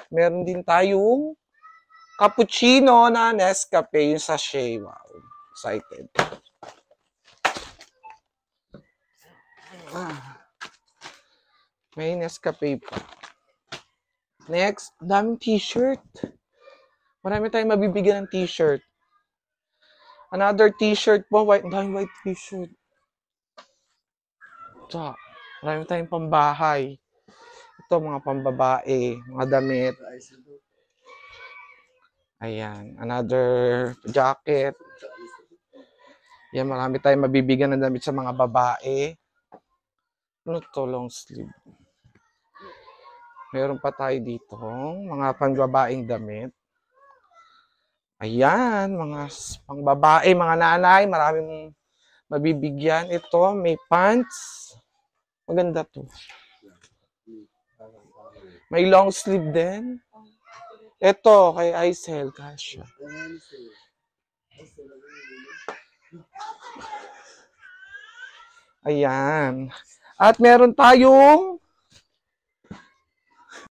Meron din tayong cappuccino na Nescafe, yung sachet. Wow, excited. May Nescafe pa. Next, daming t-shirt. Marami tayong mabibigyan ng t-shirt. Another t-shirt po, daming white t-shirt. Ito, marami tayong pambahay. Ito, mga pambabae, mga damit. Ayan, another jacket. Yan, marami tayong mabibigyan ng damit sa mga babae. Ano to, long sleeve. Meron pa tayo dito, mga pangbabaeng damit. Ayan, mga pangbabae, mga nanay, maraming mabibigyan. Ito, may pants. Maganda to. May long sleeve din. Ito, kay Aisel, kasya. Ayan. At meron tayong